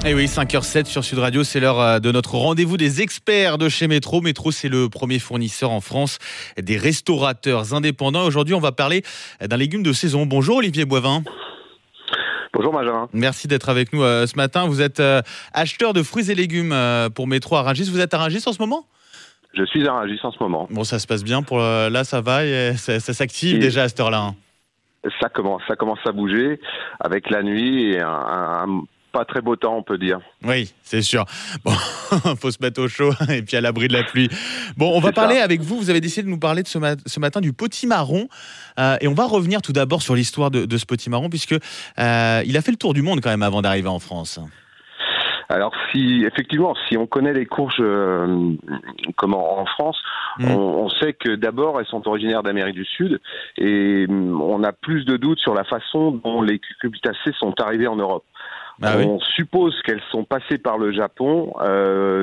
Et oui, 5h07 sur Sud Radio, c'est l'heure de notre rendez-vous des experts de chez Métro. Métro, c'est le premier fournisseur en France des restaurateurs indépendants. Aujourd'hui, on va parler d'un légume de saison. Bonjour Olivier Boivin. Bonjour Benjamin. Merci d'être avec nous ce matin. Vous êtes acheteur de fruits et légumes pour Métro à Rungis. Vous êtes à Rungis en ce moment ? Je suis à Rungis en ce moment. Bon, ça se passe bien. Là, ça va et ça s'active déjà à cette heure-là. Ça commence à bouger avec la nuit et un pas très beau temps, on peut dire. Oui, c'est sûr. Bon, faut se mettre au chaud et puis à l'abri de la pluie. Bon, on va parler avec vous. Vous avez décidé de nous parler de ce matin du potimarron. Et on va revenir tout d'abord sur l'histoire de ce potimarron, puisque il a fait le tour du monde quand même avant d'arriver en France. Alors, si on connaît les courges en France, on sait que d'abord elles sont originaires d'Amérique du Sud et on a plus de doutes sur la façon dont les cucurbitacées sont arrivées en Europe. On suppose qu'elles sont passées par le Japon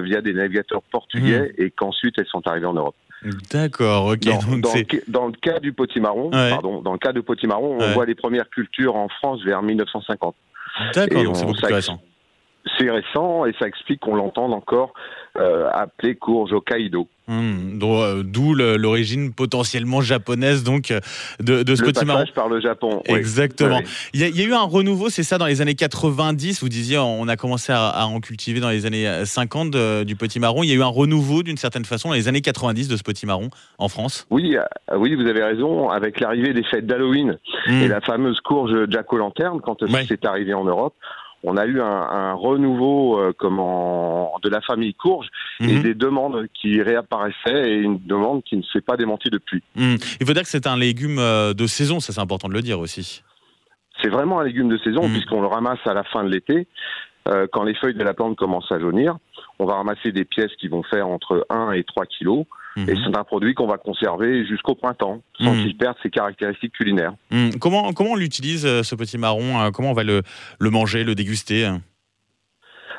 via des navigateurs portugais et qu'ensuite elles sont arrivées en Europe. D'accord, ok. Dans le cas du potimarron, on voit les premières cultures en France vers 1950. D'accord, donc c'est beaucoup plus récent. C'est récent et ça explique qu'on l'entende encore appelée courge Hokkaido. D'où l'origine potentiellement japonaise donc de ce potimarron. Le passage par le Japon. Exactement. Oui. Il y a eu un renouveau, c'est ça, dans les années 90. Vous disiez, on a commencé à en cultiver dans les années 50 du potimarron. Il y a eu un renouveau d'une certaine façon dans les années 90 de ce potimarron en France. Oui, vous avez raison. Avec l'arrivée des fêtes d'Halloween et la fameuse courge Jack-o'-lanterne, quand c'est arrivé en Europe, on a eu un renouveau de la famille courge et des demandes qui réapparaissaient et une demande qui ne s'est pas démentie depuis. Il faut dire que c'est un légume de saison, ça c'est important de le dire aussi. C'est vraiment un légume de saison puisqu'on le ramasse à la fin de l'été. Quand les feuilles de la plante commencent à jaunir, on va ramasser des pièces qui vont faire entre 1 et 3 kilos. Et c'est un produit qu'on va conserver jusqu'au printemps, sans qu'il perde ses caractéristiques culinaires. Comment on l'utilise, ce potimarron ? Comment on va le manger, le déguster ?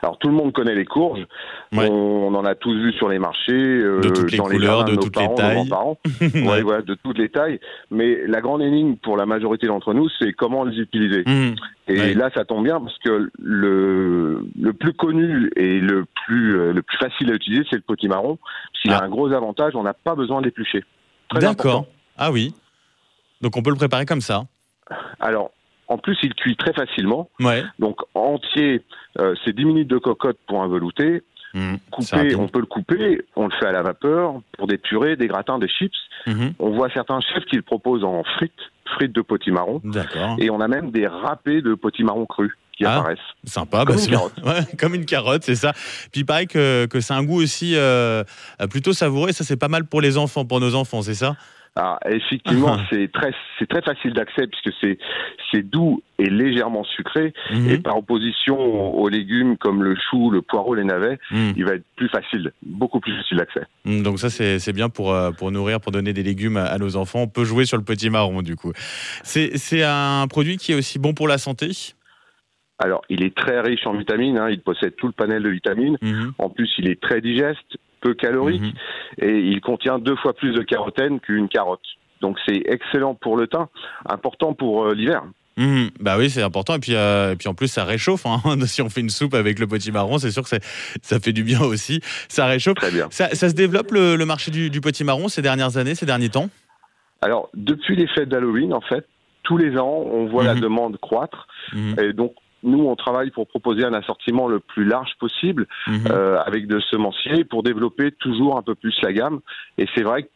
Alors tout le monde connaît les courges, on en a tous vu sur les marchés, de toutes les couleurs, de toutes les tailles. De toutes les tailles. Mais la grande énigme pour la majorité d'entre nous, c'est comment les utiliser. Et là, ça tombe bien parce que le plus connu et le plus facile à utiliser, c'est le potimarron. S'il a un gros avantage, on n'a pas besoin d'éplucher. D'accord. Ah oui. Donc on peut le préparer comme ça. Alors, en plus, il cuit très facilement. Donc, entier, c'est 10 minutes de cocotte pour un velouté. Coupé, on peut le couper. On le fait à la vapeur pour des purées, des gratins, des chips. On voit certains chefs qui le proposent en frites de potimarron. D'accord. Et on a même des râpés de potimarron cru qui apparaissent. Sympa. Comme une carotte. Comme une carotte, c'est ça. Puis il paraît que c'est un goût aussi plutôt savoureux. Ça, c'est pas mal pour les enfants, pour nos enfants, c'est ça ? Ah, effectivement, c'est très facile d'accès puisque c'est doux et légèrement sucré. Et par opposition aux légumes comme le chou, le poireau, les navets, il va être beaucoup plus facile d'accès. Donc ça, c'est bien pour nourrir, pour donner des légumes à nos enfants. On peut jouer sur le potimarron du coup. C'est un produit qui est aussi bon pour la santé ? Alors, il est très riche en vitamines. Il possède tout le panel de vitamines. En plus, il est très digeste, peu calorique, et il contient 2 fois plus de carotène qu'une carotte. Donc c'est excellent pour le teint, important pour l'hiver. Bah oui, c'est important. Et puis en plus, ça réchauffe. Si on fait une soupe avec le potimarron, c'est sûr que ça fait du bien aussi. Ça réchauffe. Très bien. Ça se développe le marché du potimarron ces dernières années, ces derniers temps ? Alors, depuis les fêtes d'Halloween, en fait, tous les ans, on voit la demande croître. Et donc, nous, on travaille pour proposer un assortiment le plus large possible avec de semenciers pour développer toujours un peu plus la gamme. Et c'est vrai que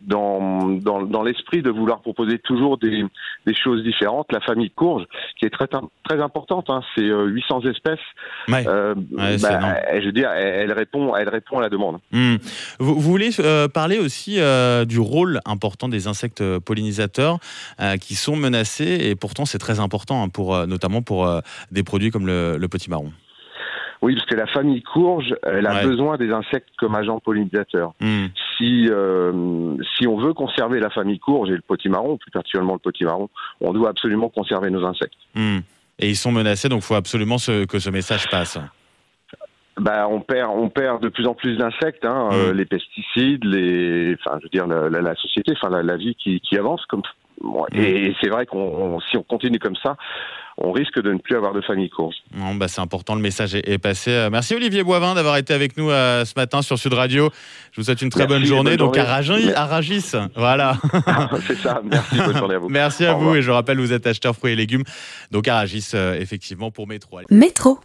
dans l'esprit de vouloir proposer toujours des choses différentes, la famille courge, qui est très importante, c'est 800 espèces. Je veux dire, elle répond à la demande. Vous voulez parler aussi du rôle important des insectes pollinisateurs qui sont menacés, et pourtant c'est très important notamment pour des produits comme le potimarron. Oui, parce que la famille courge, elle a besoin des insectes comme agents pollinisateurs. Si on veut conserver la famille courge et le potimarron, plus particulièrement le potimarron, on doit absolument conserver nos insectes. Et ils sont menacés, donc il faut absolument que ce message passe. On perd de plus en plus d'insectes, les pesticides, la société, la vie qui avance, comme Et c'est vrai si on continue comme ça, on risque de ne plus avoir de famille courge. C'est important, le message est passé. Merci Olivier Boivin d'avoir été avec nous ce matin sur Sud Radio. Je vous souhaite une très bonne journée. Donc à Rungis, voilà. C'est ça, merci, bonne journée à vous. Merci à vous, et je rappelle, vous êtes acheteur fruits et légumes. Donc à Rungis, effectivement, pour Métro. Métro.